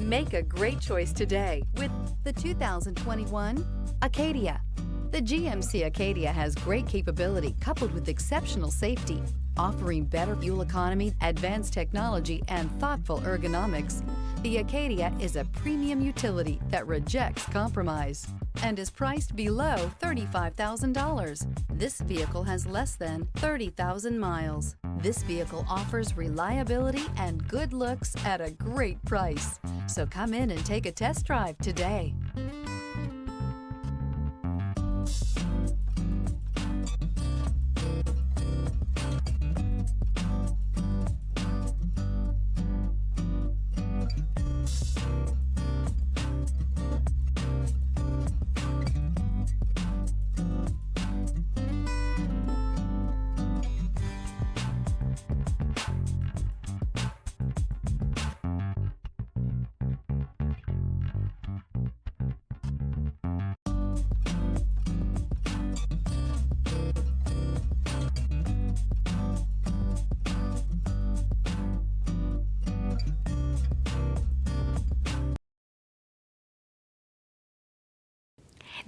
Make a great choice today with the 2021 Acadia. The GMC Acadia has great capability coupled with exceptional safety, offering better fuel economy, advanced technology, and thoughtful ergonomics. The Acadia is a premium utility that rejects compromise and is priced below $35,000. This vehicle has less than 30,000 miles. This vehicle offers reliability and good looks at a great price. So come in and take a test drive today.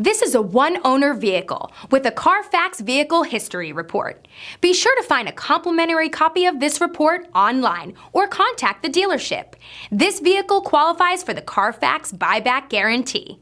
This is a one-owner vehicle with a Carfax Vehicle History Report. Be sure to find a complimentary copy of this report online or contact the dealership. This vehicle qualifies for the Carfax Buyback Guarantee.